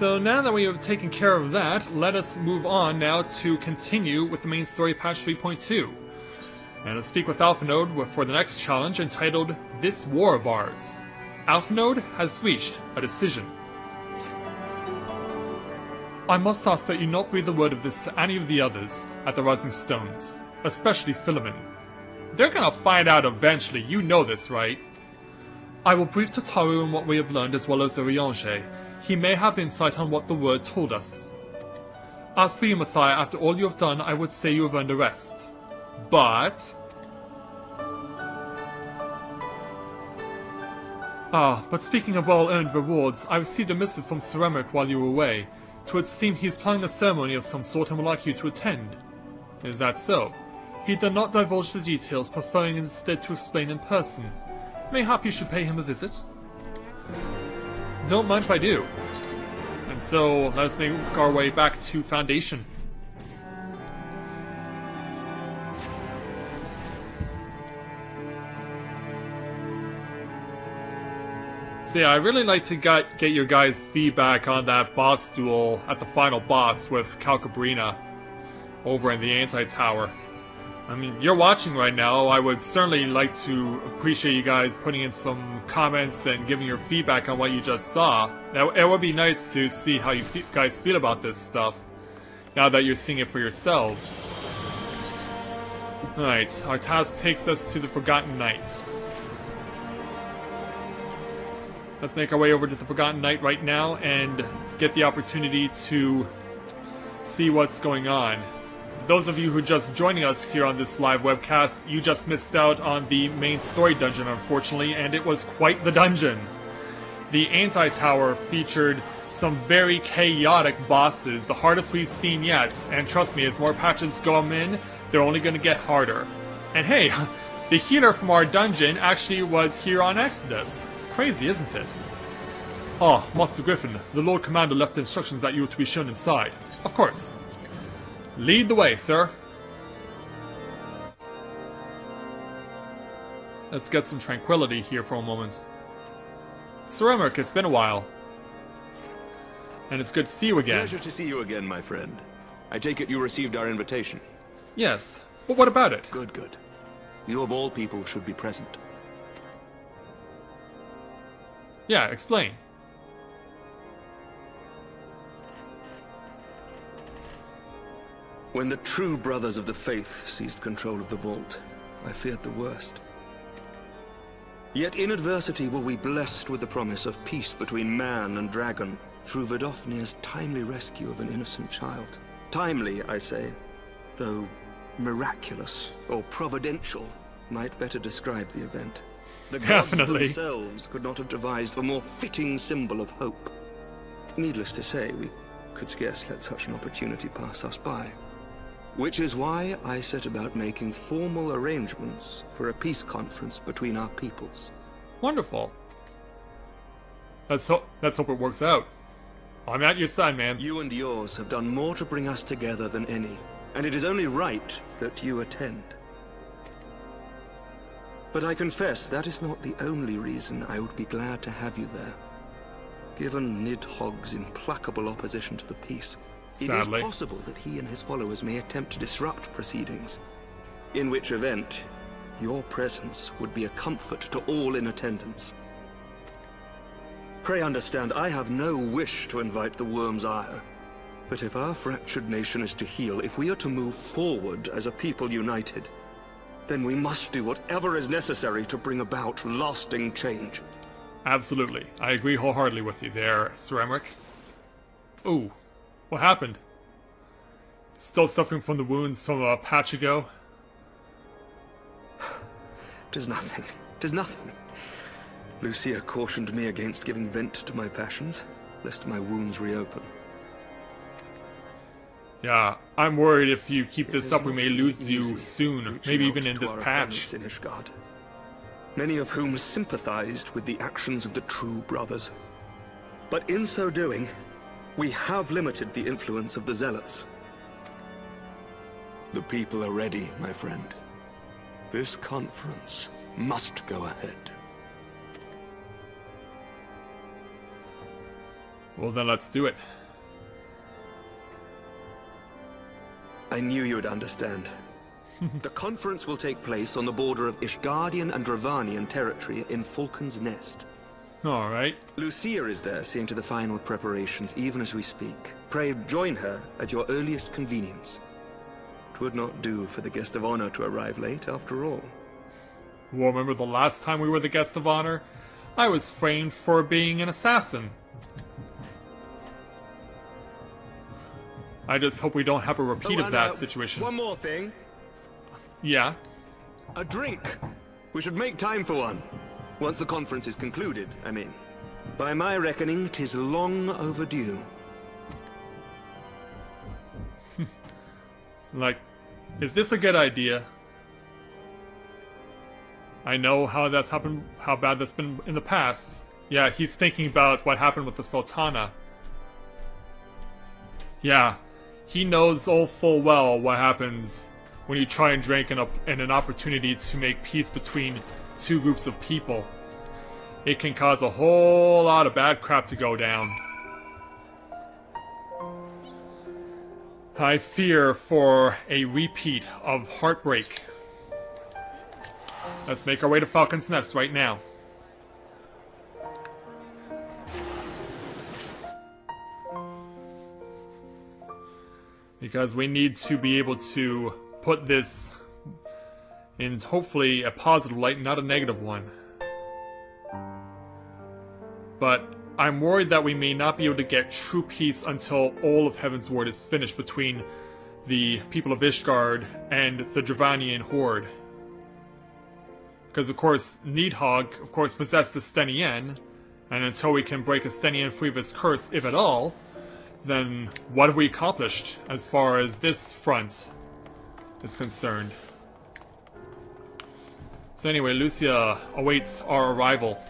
So now that we have taken care of that, let us move on now to continue with the main story patch 3.2. And let's speak with Alphanode for the next challenge entitled This War of Ours. Alphanode has reached a decision. I must ask that you not breathe a word of this to any of the others at the Rising Stones, especially Philemon. They're gonna find out eventually, you know this, right? I will brief Tataru on what we have learned as well as Urianger. He may have insight on what the word told us. As for you, Mathia, after all you have done, I would say you have earned a rest. But... but speaking of well-earned rewards, I received a missive from Ceramic while you were away. 'Twould seem he is planning a ceremony of some sort and would like you to attend. Is that so? He did not divulge the details, preferring instead to explain in person. Mayhap you should pay him a visit? Don't mind if I do. And so, let's make our way back to Foundation. So yeah, I'd really like to get your guys' feedback on that boss duel at the final boss with Calcabrina over in the Anti-Tower. I mean, you're watching right now. I would certainly like to appreciate you guys putting in some comments and giving your feedback on what you just saw. It would be nice to see how you guys feel about this stuff, now that you're seeing it for yourselves. Alright, our task takes us to the Forgotten Knights. Let's make our way over to the Forgotten Knight right now and get the opportunity to see what's going on. Those of you who are just joining us here on this live webcast, you just missed out on the main story dungeon, unfortunately, and it was quite the dungeon. The Anti-Tower featured some very chaotic bosses, the hardest we've seen yet, and trust me, as more patches go in, they're only going to get harder. And hey, the healer from our dungeon actually was here on Exodus. Crazy, isn't it? Ah, Master Griffin, the Lord Commander left instructions that you were to be shown inside. Of course. Lead the way, sir. Let's get some tranquility here for a moment. Ceramic, it's been a while. And it's good to see you again. Pleasure to see you again, my friend. I take it you received our invitation. Yes, but what about it? Good, good. You of all people should be present. Yeah, explain. When the true brothers of the faith seized control of the vault, I feared the worst. Yet in adversity were we blessed with the promise of peace between man and dragon through Vidofnir's timely rescue of an innocent child. Timely, I say, though miraculous or providential might better describe the event. The gods themselves could not have devised a more fitting symbol of hope. Needless to say, we could scarce let such an opportunity pass us by. Which is why I set about making formal arrangements for a peace conference between our peoples. Wonderful. Let's hope it works out. I'm at your side, man. You and yours have done more to bring us together than any, and it is only right that you attend. But I confess that is not the only reason I would be glad to have you there. Given Nidhogg's implacable opposition to the peace, sadly, it is possible that he and his followers may attempt to disrupt proceedings. In which event, your presence would be a comfort to all in attendance. Pray understand, I have no wish to invite the worm's ire. But if our fractured nation is to heal, if we are to move forward as a people united, then we must do whatever is necessary to bring about lasting change. Absolutely. I agree wholeheartedly with you there, Ceramic. Ooh, what happened? Still suffering from the wounds from a patch ago? 'Tis nothing. 'Tis nothing. Lucia cautioned me against giving vent to my passions, lest my wounds reopen. Yeah, I'm worried if you keep this up we may lose you soon, maybe even in this patch. In Ishgard, many of whom sympathized with the actions of the true brothers. But in so doing, we have limited the influence of the zealots. The people are ready, my friend. This conference must go ahead. Well, then let's do it. I knew you would understand. The conference will take place on the border of Ishgardian and Dravanian territory in Falcon's Nest. Alright. Lucia is there, seeing to the final preparations, even as we speak. Pray join her at your earliest convenience. It would not do for the guest of honor to arrive late, after all. Well, remember the last time we were the guest of honor? I was framed for being an assassin. I just hope we don't have a repeat of that situation. One more thing. Yeah? A drink. We should make time for one. Once the conference is concluded, I mean. By my reckoning, 'tis long overdue. Like, is this a good idea? I know how that's happened, how bad that's been in the past. Yeah, he's thinking about what happened with the Sultana. Yeah, he knows all full well what happens when you try and drink in an opportunity to make peace between two groups of people. It can cause a whole lot of bad crap to go down. I fear for a repeat of heartbreak. Let's make our way to Falcon's Nest right now. Because we need to be able to put this in hopefully a positive light, not a negative one. But I'm worried that we may not be able to get true peace until all of Heavensward is finished between the people of Ishgard and the Dravanian Horde. Because of course, Nidhogg, of course, possessed the Stenien, and until we can break a Stenien free of his curse, if at all, then what have we accomplished as far as this front is concerned? So anyway, Lucia awaits our arrival.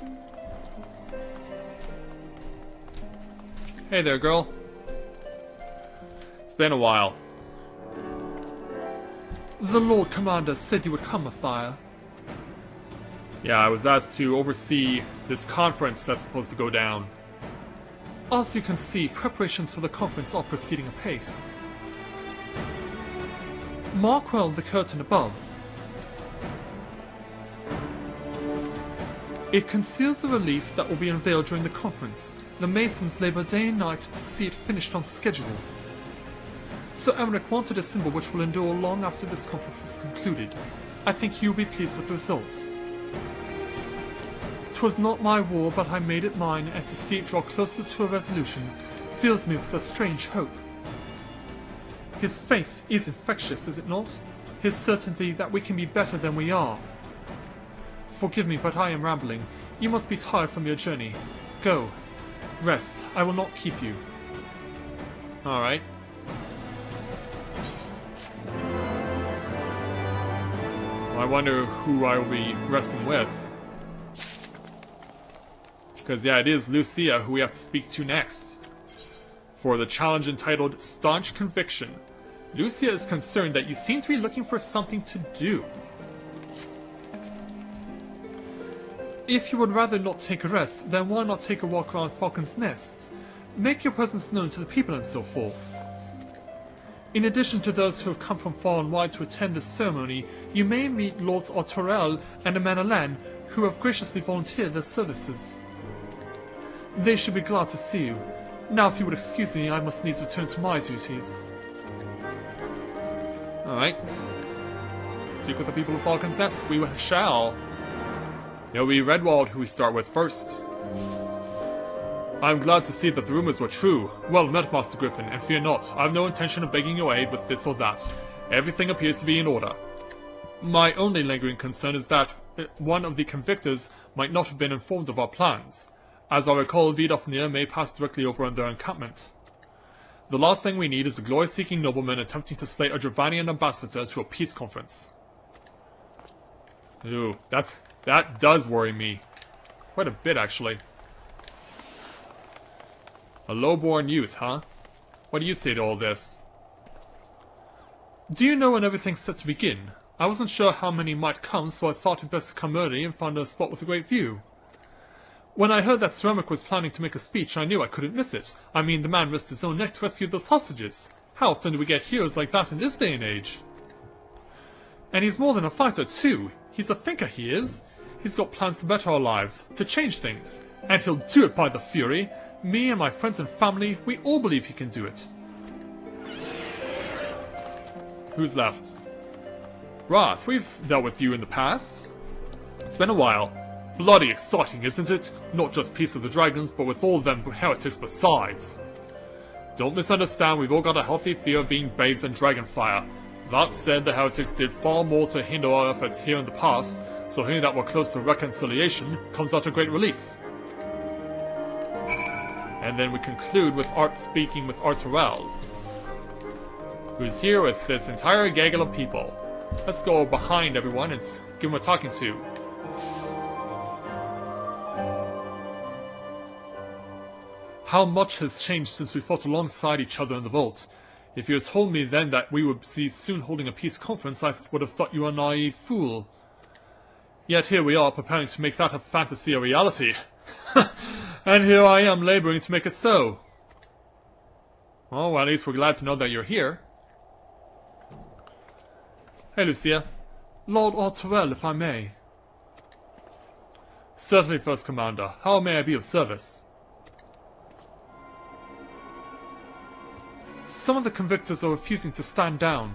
Hey there, girl. It's been a while. The Lord Commander said you would come, Mathia. Yeah, I was asked to oversee this conference that's supposed to go down. As you can see, preparations for the conference are proceeding apace. Mark well the curtain above. It conceals the relief that will be unveiled during the conference. The Masons labor day and night to see it finished on schedule. Sir Emmerich wanted a symbol which will endure long after this conference is concluded. I think you'll be pleased with the results. 'Twas not my war, but I made it mine, and to see it draw closer to a resolution fills me with a strange hope. His faith is infectious, is it not? His certainty that we can be better than we are. Forgive me, but I am rambling. You must be tired from your journey. Go. Rest. I will not keep you. Alright. I wonder who I will be resting with. Because yeah, it is Lucia who we have to speak to next. For the challenge entitled Staunch Conviction. Lucia is concerned that you seem to be looking for something to do. If you would rather not take a rest, then why not take a walk around Falcon's Nest? Make your presence known to the people and so forth. In addition to those who have come from far and wide to attend this ceremony, you may meet Lords Autorel and Amanalan, who have graciously volunteered their services. They should be glad to see you. Now, if you would excuse me, I must needs return to my duties. Alright. Speak with the people of Falcon's Nest. We shall. It'll be Redwald who we start with first. I'm glad to see that the rumors were true. Well met, Master Griffin, and fear not, I have no intention of begging your aid with this or that. Everything appears to be in order. My only lingering concern is that one of the convictors might not have been informed of our plans. As I recall, Vidofnir may pass directly over on their encampment. The last thing we need is a glory-seeking nobleman attempting to slay a Dravanian ambassador to a peace conference. Ooh, that does worry me. Quite a bit, actually. A low-born youth, huh? What do you say to all this? Do you know when everything's set to begin? I wasn't sure how many might come, so I thought it best to come early and find a spot with a great view. When I heard that Ceramic was planning to make a speech, I knew I couldn't miss it. I mean, the man risked his own neck to rescue those hostages. How often do we get heroes like that in this day and age? And he's more than a fighter, too. He's a thinker, he is. He's got plans to better our lives, to change things. And he'll do it by the Fury. Me and my friends and family, we all believe he can do it. Who's left? Wrath, we've dealt with you in the past. It's been a while. Bloody exciting, isn't it? Not just Peace of the Dragons, but with all them heretics besides. Don't misunderstand, we've all got a healthy fear of being bathed in dragon fire. That said, the heretics did far more to hinder our efforts here in the past, so hearing that we're close to reconciliation comes out a great relief. And then we conclude with speaking with Arturel, who's here with this entire gaggle of people. Let's go behind everyone and give him a talking to. How much has changed since we fought alongside each other in the vault. If you had told me then that we would be soon holding a peace conference, I would have thought you a naive fool. Yet here we are, preparing to make that a fantasy a reality. And here I am, laboring to make it so. Well, at least we're glad to know that you're here. Hey, Lucia. Lord Arturel, if I may. Certainly, First Commander. How may I be of service? Some of the convictors are refusing to stand down.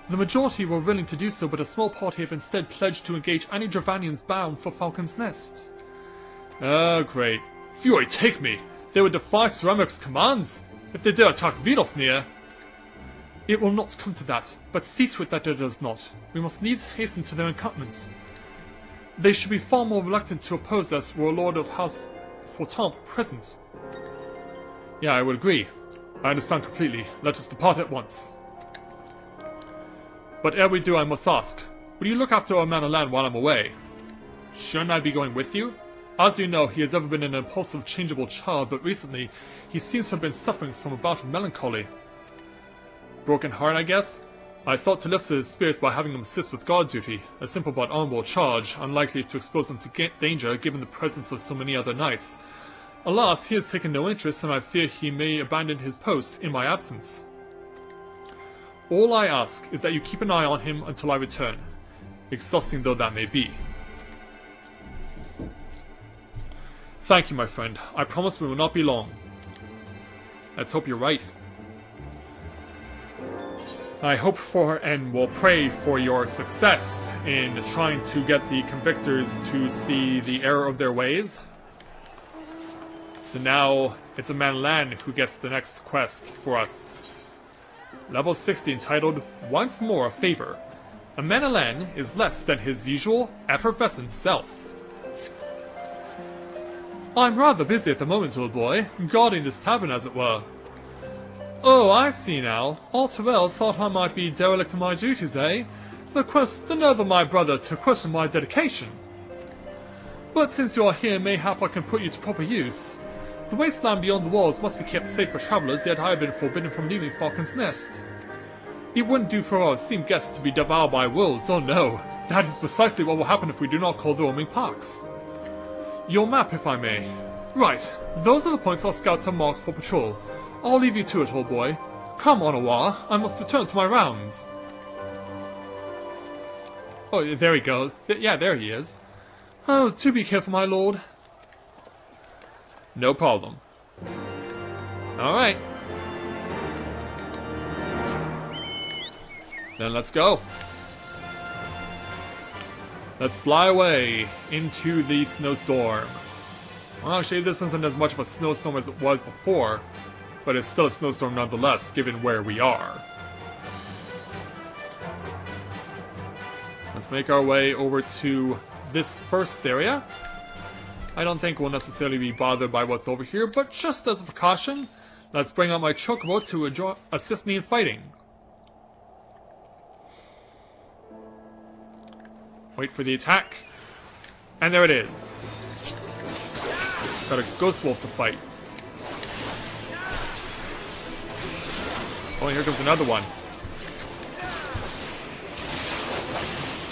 The majority were willing to do so, but a small party have instead pledged to engage any Dravanians bound for Falcon's Nest. Oh, great. Fury, take me! They would defy Ceramic's commands! If they dare attack Vidofnir! It will not come to that, but see to it that it does not. We must needs hasten to their encampment. They should be far more reluctant to oppose us were a Lord of House Fortamp present. Yeah, I would agree. I understand completely. Let us depart at once. But ere we do, I must ask, will you look after our man of land while I'm away? Shouldn't I be going with you? As you know, he has ever been an impulsive, changeable child, but recently he seems to have been suffering from a bout of melancholy. Broken heart, I guess? I thought to lift his spirits by having him assist with guard duty, a simple but honorable charge, unlikely to expose him to danger given the presence of so many other knights. Alas, he has taken no interest, and I fear he may abandon his post in my absence. All I ask is that you keep an eye on him until I return, exhausting though that may be. Thank you, my friend. I promise we will not be long. Let's hope you're right. I hope for and will pray for your success in trying to get the convictors to see the error of their ways. So now it's a man who gets the next quest for us. Level 60 entitled Once More a Favor. A Manalan is less than his usual effervescent self. I'm rather busy at the moment, old boy, guarding this tavern as it were. Oh, I see now. Arturel thought I might be derelict in my duties, eh? The nerve of my brother to question my dedication. But since you are here, mayhap I can put you to proper use. The wasteland beyond the walls must be kept safe for travelers, yet I have been forbidden from leaving Falcon's Nest. It wouldn't do for our esteemed guests to be devoured by wolves, oh no. That is precisely what will happen if we do not call the roaming parks. Your map, if I may. Right, those are the points our scouts have marked for patrol. I'll leave you to it, old boy. Come on, Awa, I must return to my rounds. Oh, there he goes. Yeah, there he is. Oh, do be careful, my lord. No problem. Alright. Then let's go. Let's fly away into the snowstorm. Well, actually, this isn't as much of a snowstorm as it was before, but it's still a snowstorm nonetheless, given where we are. Let's make our way over to this first area. I don't think we'll necessarily be bothered by what's over here, but just as a precaution, let's bring out my chocobo to assist me in fighting. Wait for the attack. And there it is. Got a ghost wolf to fight. Oh, and here comes another one.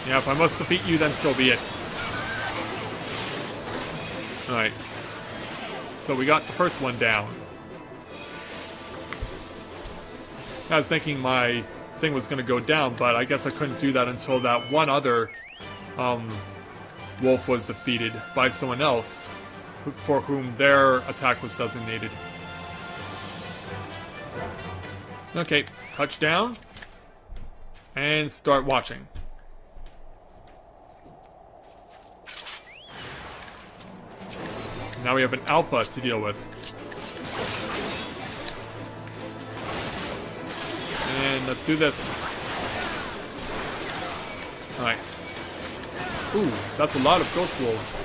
Yeah, if I must defeat you, then so be it. Alright. So we got the first one down. I was thinking my thing was going to go down, but I guess I couldn't do that until that one other wolf was defeated by someone else for whom their attack was designated. Okay, touchdown. And start watching. Now we have an alpha to deal with. And let's do this. Alright. Ooh, that's a lot of ghost wolves.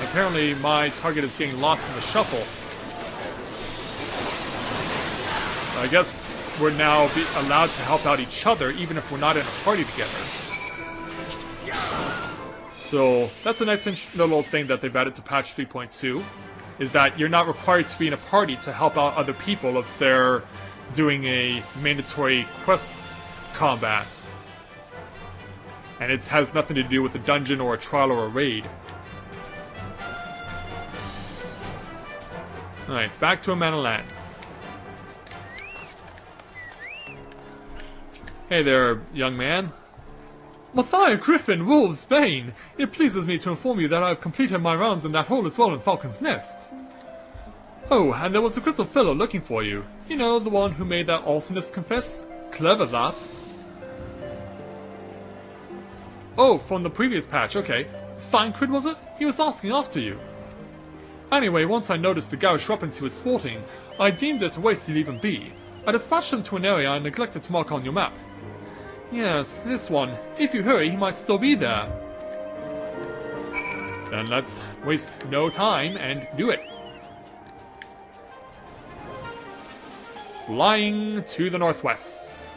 Apparently my target is getting lost in the shuffle. I guess we're now allowed to help out each other even if we're not in a party together. So that's a nice little thing that they've added to patch 3.2, is that you're not required to be in a party to help out other people if they're doing a mandatory quests combat. And it has nothing to do with a dungeon or a trial or a raid. Alright, back to Amana Land. Hey there, young man. Matthias Griffin, Wolf's Bane! It pleases me to inform you that I have completed my rounds in that hole as well in Falcon's Nest. Oh, and there was a crystal fellow looking for you. You know, the one who made that arsonist confess? Clever, that. Oh, from the previous patch, okay. Thancred, was it? He was asking after you. Anyway, once I noticed the garish weapons he was sporting, I deemed it a waste to leave him be. I dispatched him to an area I neglected to mark on your map. Yes, this one. If you hurry, he might still be there. Then let's waste no time and do it. Flying to the northwest.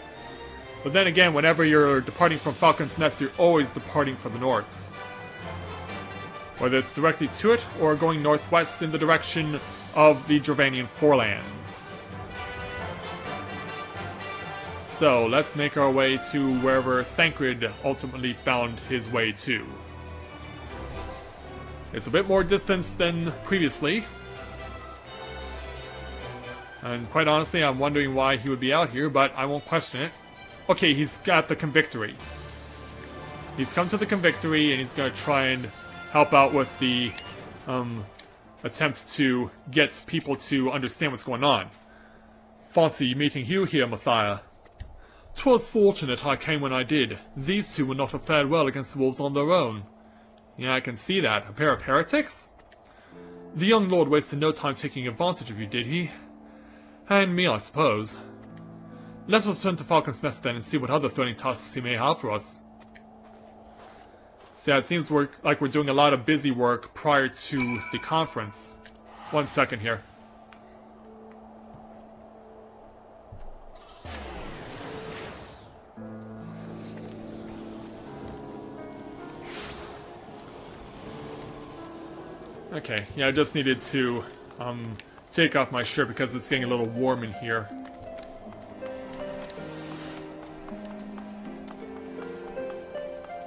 But then again, whenever you're departing from Falcon's Nest, you're always departing from the north. Whether it's directly to it, or going northwest in the direction of the Dravanian Forelands. So, let's make our way to wherever Thancred ultimately found his way to. It's a bit more distance than previously. And quite honestly, I'm wondering why he would be out here, but I won't question it. Okay, he's got the Convictory. He's come to the Convictory, and he's going to try and help out with the attempt to get people to understand what's going on. Fancy meeting you here, Matthias. 'Twas fortunate I came when I did. These two would not have fared well against the wolves on their own. Yeah, I can see that. A pair of heretics? The young lord wasted no time taking advantage of you, did he? And me, I suppose. Let us return to Falcon's Nest then and see what other threatening tasks he may have for us. So yeah, it seems like we're doing a lot of busy work prior to the conference. 1 second here. Okay, yeah, I just needed to take off my shirt because it's getting a little warm in here.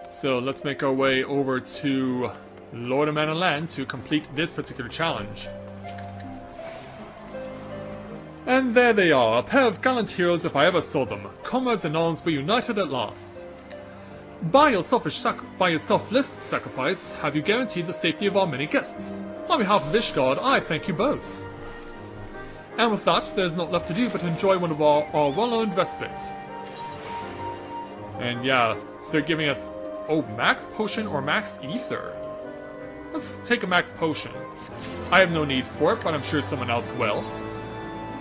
So let's make our way over to Lord of Mana Land to complete this particular challenge. And there they are, a pair of gallant heroes if I ever saw them. Comrades in arms were united at last. By your selfless sacrifice, have you guaranteed the safety of our many guests. On behalf of Ishgard, I thank you both. And with that, there's not left to do but enjoy one of our well-earned respites. And yeah, they're giving us, oh, max potion or max ether? Let's take a max potion. I have no need for it, but I'm sure someone else will.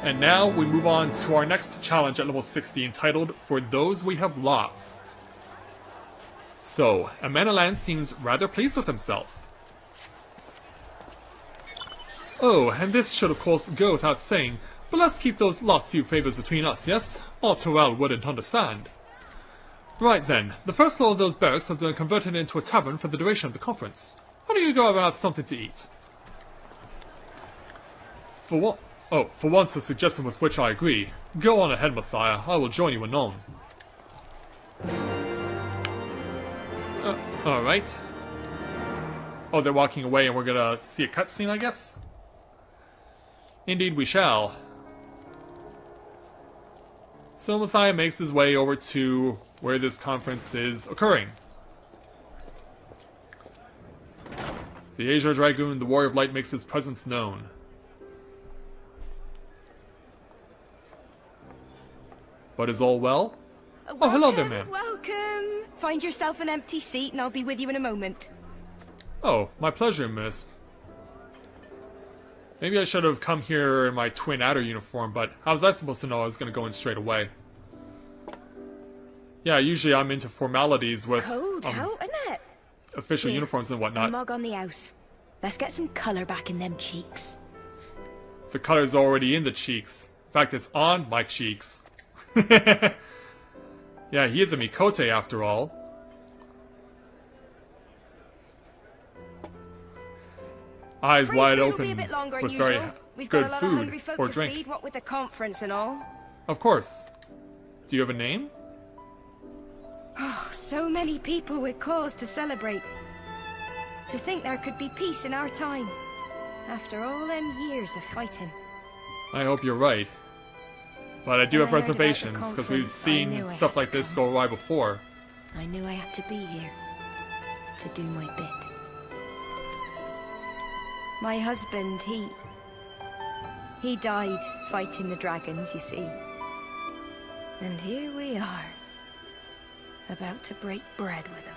And now we move on to our next challenge at level 60, entitled For Those We Have Lost. So, Amana Land seems rather pleased with himself. Oh, and this should of course go without saying, but let's keep those last few favors between us, yes? Our Torel wouldn't understand. Right then, the first floor of those barracks have been converted into a tavern for the duration of the conference. Why don't you go have something to eat? For what? Oh, for once a suggestion with which I agree. Go on ahead, Matthias. I will join you anon. Alright. Oh, they're walking away and we're gonna see a cutscene, I guess? Indeed we shall. So Matthias makes his way over to where this conference is occurring. The Azure Dragoon, the Warrior of Light, makes his presence known. But is all well? Welcome, oh, hello there, ma'am. Welcome. Find yourself an empty seat and I'll be with you in a moment. Oh, my pleasure, miss. Maybe I should have come here in my twin adder uniform, but how was I supposed to know I was going to go in straight away? Yeah, usually I'm into formalities with Cold out, isn't it? official Here, uniforms and whatnot. Mug on the house. Let's get some colour back in them cheeks. The color's already in the cheeks. In fact, it's on my cheeks. Yeah, he is a Mikote after all. Eyes wide It'll open be a bit longer than with usual. very We've good got a lot of food hungry folk or to drink. feed, what with the conference and all. Of course. Do you have a name? Oh, so many people with cause to celebrate. To think there could be peace in our time. After all them years of fighting. I hope you're right. But I do When have I heard about the reservations, because we've conference, I knew seen I stuff had like to this come. go awry before. I knew I had to be here. To do my bit. My husband, he died fighting the dragons, you see. And here we are, about to break bread with him.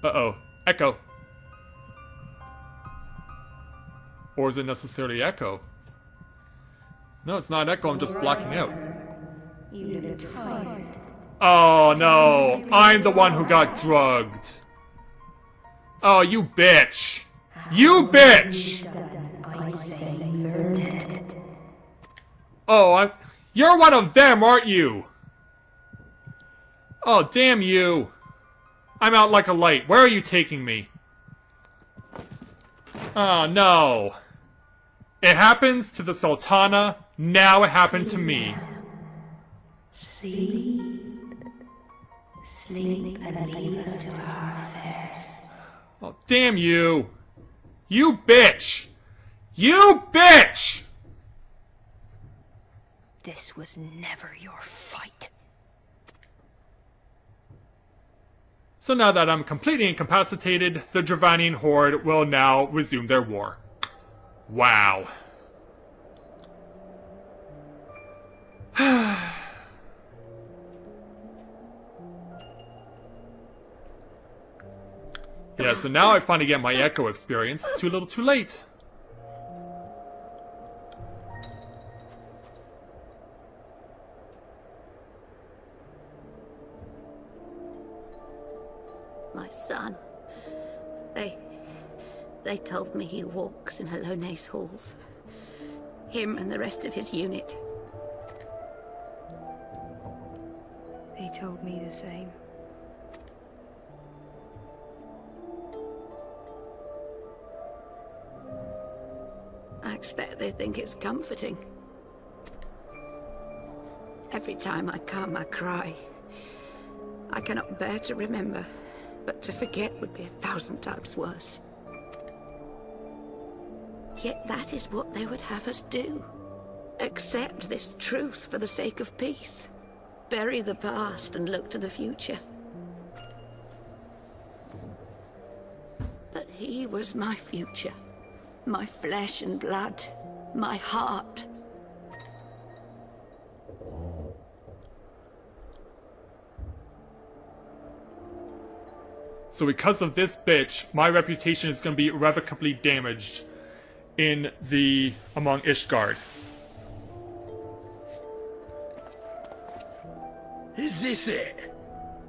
Uh-oh. Echo. Or is it necessarily Echo? No, it's not Echo, I'm just blacking out. You look tired. Oh no, I'm the one who got drugged. Oh, you bitch. You bitch! I say you're dead. Oh, you're one of them, aren't you? Oh, damn you. I'm out like a light. Where are you taking me? Oh, no. It happens to the Sultana, now it happened to me. Sleep. Sleep and leave us to our affairs. Oh, damn you. You bitch! You bitch! This was never your fight. So now that I'm completely incapacitated, the Dravanian horde will now resume their war. Wow. Yeah, so now I finally get my Echo experience. Too little too late. My son. They told me he walks in Halone's halls. Him and the rest of his unit. They told me the same. I expect they think it's comforting. Every time I come, I cry. I cannot bear to remember, but to forget would be 1,000 times worse. Yet that is what they would have us do. Accept this truth for the sake of peace. Bury the past and look to the future. But he was my future. My flesh and blood. My heart. So because of this bitch, my reputation is going to be irrevocably damaged among Ishgard. Is this it?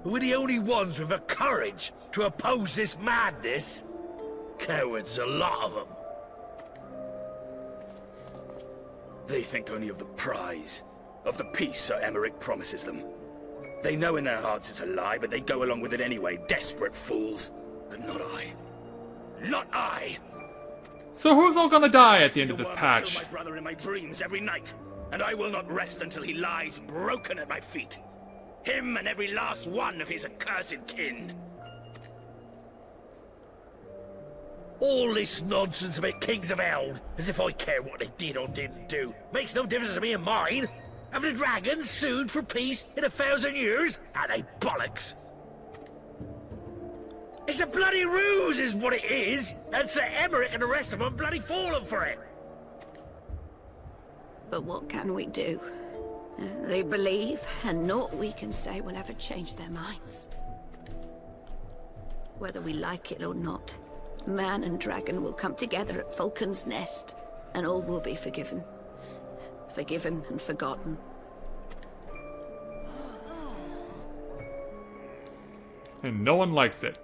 We're the only ones with the courage to oppose this madness? Cowards, a lot of them. They think only of the prize, of the peace Sir Emmerich promises them. They know in their hearts it's a lie, but they go along with it anyway, desperate fools. But not I. Not I! So who's all gonna die at the end of this I patch? kill my brother in my dreams every night, and I will not rest until he lies broken at my feet. Him and every last one of his accursed kin. All this nonsense about Kings of Eld, as if I care what they did or didn't do. Makes no difference to me and mine. Have the dragons sued for peace in 1,000 years? Are they bollocks? It's a bloody ruse is what it is, and Sir Emmerich and the rest of them bloody fallen for it. But what can we do? They believe, and naught we can say will ever change their minds. Whether we like it or not, man and dragon will come together at Falcon's Nest, and all will be forgiven. Forgiven and forgotten. And no one likes it.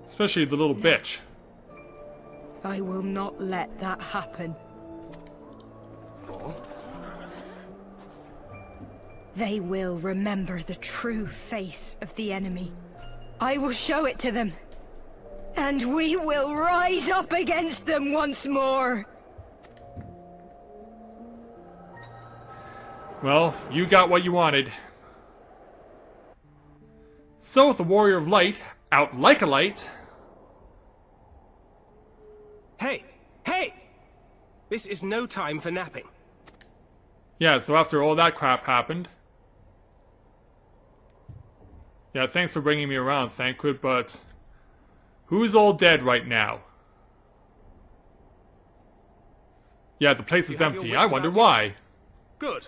Especially the little bitch. I will not let that happen. They will remember the true face of the enemy. I will show it to them. And we will rise up against them once more. Well, you got what you wanted. So with the Warrior of Light out like a light. Hey! Hey! This is no time for napping. Yeah, so after all that crap happened. Yeah, thanks for bringing me around, Thancred, but who's all dead right now? Yeah, the place is empty. I wonder why. Good.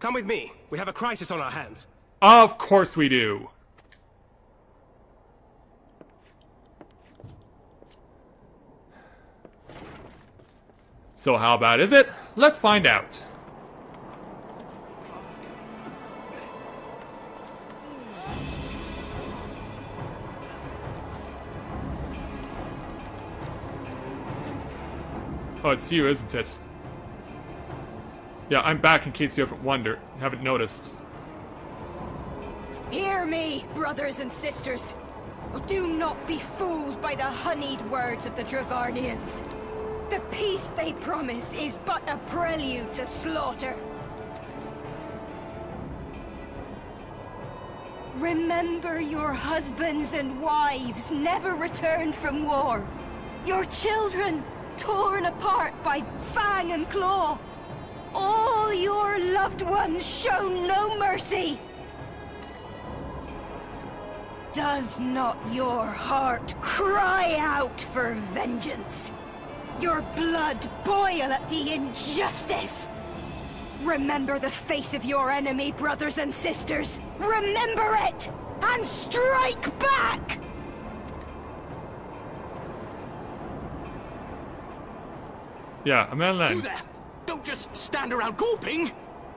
Come with me. We have a crisis on our hands. Of course we do. So how bad is it? Let's find out. Oh, it's you, isn't it? Yeah, I'm back in case you haven't noticed. Hear me, brothers and sisters. Do not be fooled by the honeyed words of the Dravanians. The peace they promise is but a prelude to slaughter. Remember your husbands and wives never returned from war. Your children torn apart by fang and claw. All your loved ones shown no mercy. Does not your heart cry out for vengeance? Your blood boil at the injustice? Remember the face of your enemy, brothers and sisters. Remember it, and strike back! Yeah, a man then. You there! Don't just stand around gawping!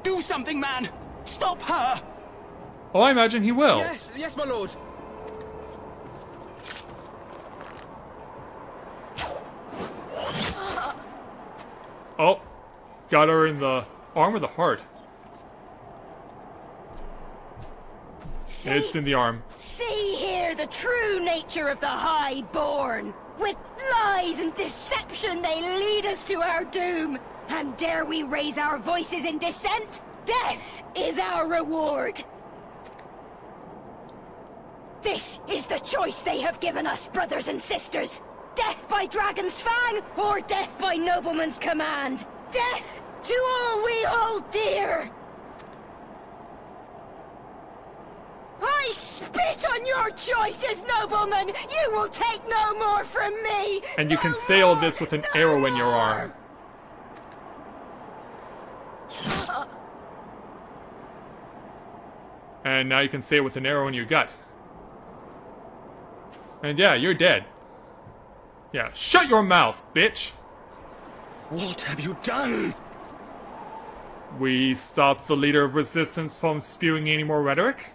Do something, man! Stop her! Oh, I imagine he will. Yes, my lord. Oh, got her in the arm or the heart? It's in the arm. See here the true nature of the Highborn. With lies and deception they lead us to our doom. And dare we raise our voices in dissent? Death is our reward. This is the choice they have given us, brothers and sisters. Death by dragon's fang, or death by nobleman's command. Death to all we hold dear. I spit on your choices, noblemen! You will take no more from me! And you can say all this with an arrow in your arm. And now you can say it with an arrow in your gut. And yeah, you're dead. Yeah, shut your mouth, bitch! What have you done? We stopped the leader of resistance from spewing any more rhetoric?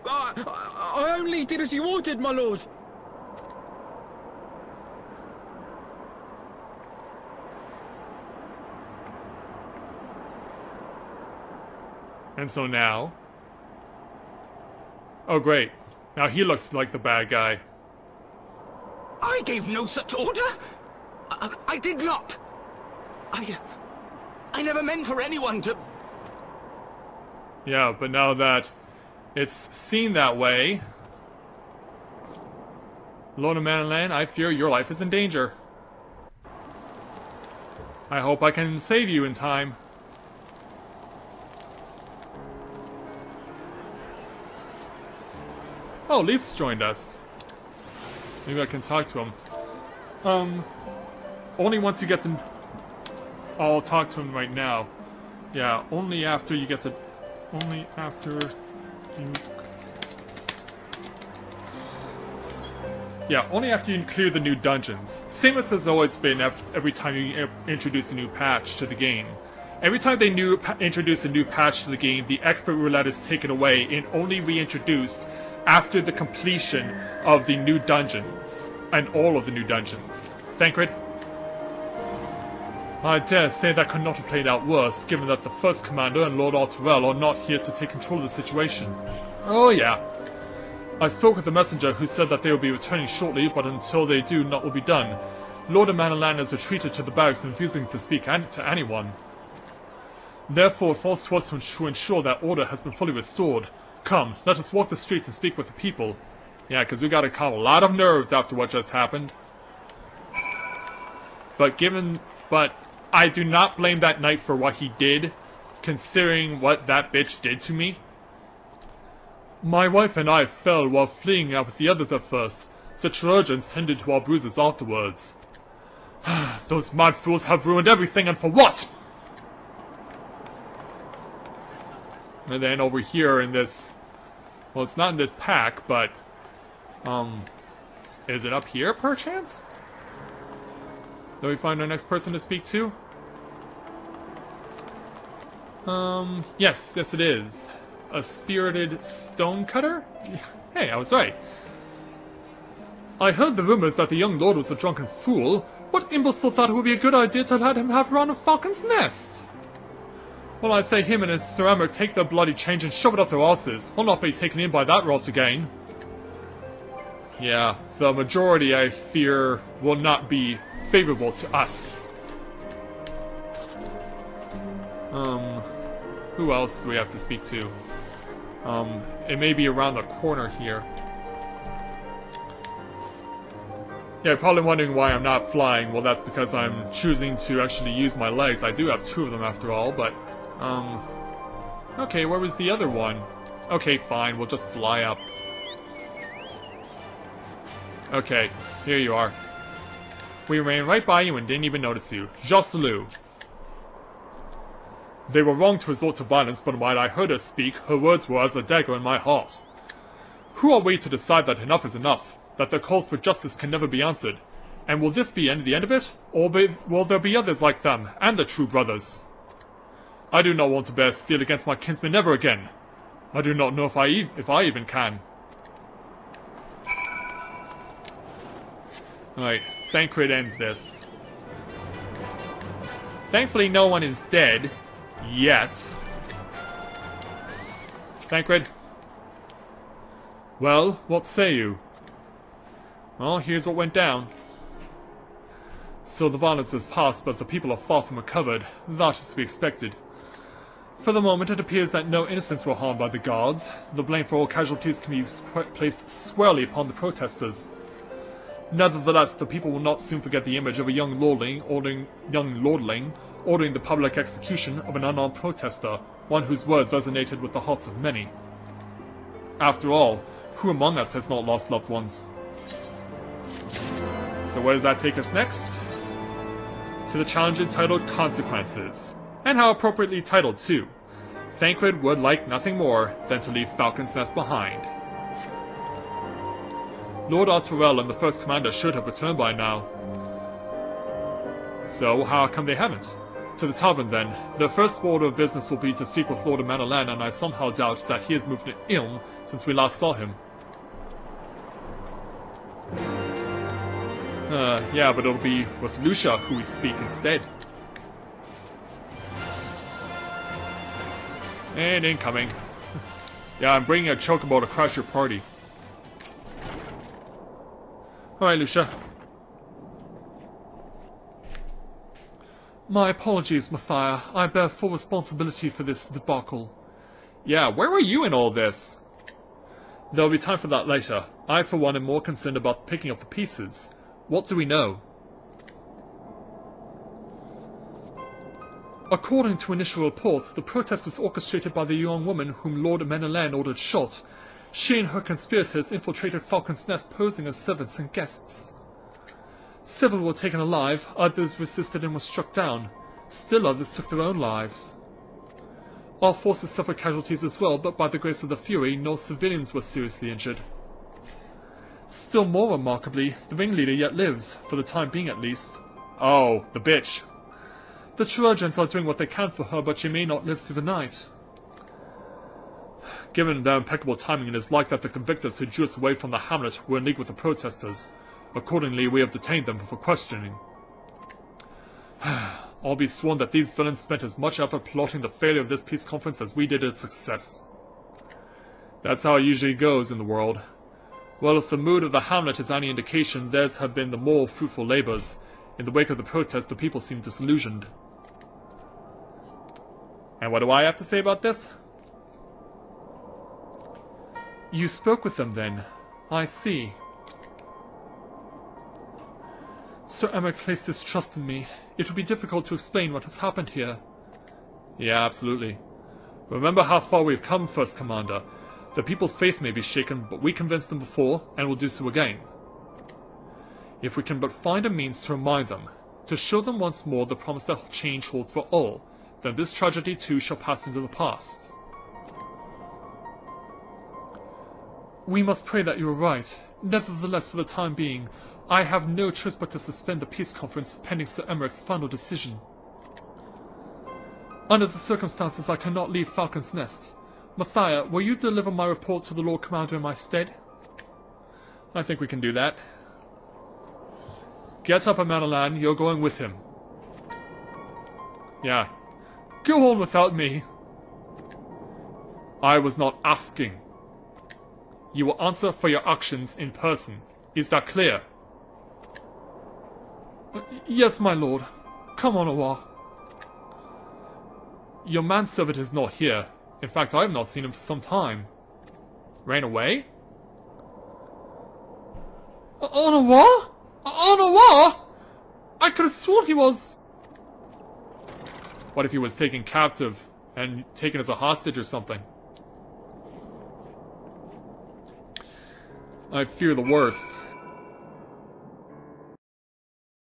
I only did as you ordered, my lord. And so now... Oh great, now he looks like the bad guy. I gave no such order. I did not. I never meant for anyone to... Yeah, but now that it's seen that way, Lord of Manalan, I fear your life is in danger. I hope I can save you in time. Oh, Leaf's joined us. Maybe I can talk to him. Only once you get the... I'll talk to him right now. Yeah, only after you get the... Only after you... Yeah, only after you clear the new dungeons. Same as has always been every time you introduce a new patch to the game. Every time they introduce a new patch to the game, the expert roulette is taken away and only reintroduced after the completion of the new dungeons. And all of the new dungeons. Thancred? I dare say that could not have played out worse, given that the First Commander and Lord Arturel are not here to take control of the situation. Oh yeah. I spoke with the messenger who said that they will be returning shortly, but until they do, naught will be done. Lord of Manalan has retreated to the barracks and refusing to speak to anyone. Therefore, it falls to us to ensure that order has been fully restored. Come, let us walk the streets and speak with the people. Yeah, because we gotta calm a lot of nerves after what just happened. But I do not blame that knight for what he did, considering what that bitch did to me. My wife and I fell while fleeing out with the others at first. The Trojans tended to our bruises afterwards. Those mad fools have ruined everything, and for what? And then over here in this... Well, it's not in this pack, but... Is it up here, perchance? Do we find our next person to speak to? Yes it is. A spirited stonecutter? Hey, I was right. I heard the rumors that the young lord was a drunken fool. What imbecile thought it would be a good idea to let him have run a falcon's nest? Well, I say him and his Sir Emmerich take their bloody change and shove it up their asses. I'll not be taken in by that rot again. Yeah, the majority, I fear, will not be favorable to us. Who else do we have to speak to? It may be around the corner here. Yeah, you're probably wondering why I'm not flying. Well, that's because I'm choosing to actually use my legs. I do have two of them after all, but, okay, where was the other one? Okay, fine, we'll just fly up. Okay, here you are. We ran right by you and didn't even notice you. Josselou. They were wrong to resort to violence, but when I heard her speak, her words were as a dagger in my heart. Who are we to decide that enough is enough? That their calls for justice can never be answered? And will this be the end of it? Or will there be others like them, and the true brothers? I do not want to bear steel against my kinsmen ever again. I do not know if I even can. Alright, Thancred ends this. Thankfully no one is dead. Yet. Thancred? Well, what say you? Well, here's what went down. So the violence has passed, but the people are far from recovered. That is to be expected. For the moment, it appears that no innocents were harmed by the guards. The blame for all casualties can be placed squarely upon the protesters. Nevertheless, the people will not soon forget the image of a young lordling ordering the public execution of an unarmed protester, one whose words resonated with the hearts of many. After all, who among us has not lost loved ones? So where does that take us next? To the challenge entitled Consequences. And how appropriately titled, too. Thancred would like nothing more than to leave Falcon's Nest behind. Lord Arturel and the First Commander should have returned by now. So, how come they haven't? To the tavern, then. Their first order of business will be to speak with Lord of Manalan, and I somehow doubt that he has moved to Ilm since we last saw him. Yeah, but it'll be with Lucia who we speak instead. And incoming. Yeah, I'm bringing a chocobo to crash your party. Alright, Lucia. My apologies, Mathia. I bear full responsibility for this debacle. Yeah, where were you in all this? There'll be time for that later. I, for one, am more concerned about picking up the pieces. What do we know? According to initial reports, the protest was orchestrated by the young woman whom Lord Menelem ordered shot. She and her conspirators infiltrated Falcon's Nest posing as servants and guests. Several were taken alive, others resisted and were struck down. Still others took their own lives. Our forces suffered casualties as well, but by the grace of the Fury, no civilians were seriously injured. Still more remarkably, the ringleader yet lives, for the time being at least. Oh, the bitch. The Trojans are doing what they can for her, but she may not live through the night. Given their impeccable timing, it is like that the convictors who drew us away from the hamlet were in league with the protesters. Accordingly, we have detained them for questioning. I'll be sworn that these villains spent as much effort plotting the failure of this peace conference as we did its success. That's how it usually goes in the world. Well, if the mood of the hamlet is any indication, theirs have been the more fruitful labors. In the wake of the protest, the people seem disillusioned. And what do I have to say about this? You spoke with them then. I see. Sir Emmerich placed this trust in me. It would be difficult to explain what has happened here. Yeah, absolutely. Remember how far we've come, First Commander. The people's faith may be shaken, but we convinced them before, and will do so again. If we can but find a means to remind them, to show them once more the promise that change holds for all, then this tragedy too shall pass into the past. We must pray that you are right. Nevertheless, for the time being, I have no choice but to suspend the peace conference pending Sir Emmerich's final decision. Under the circumstances, I cannot leave Falcon's Nest. Mathia, will you deliver my report to the Lord Commander in my stead? I think we can do that. Get up, Menelem, you're going with him. Yeah. Go on without me. I was not asking. You will answer for your actions in person. Is that clear? Yes, my lord. Come on, Awa. Your manservant is not here. In fact, I have not seen him for some time. Ran away? On Awa? On Awa? I could have sworn he was... What if he was taken captive and taken as a hostage or something? I fear the worst.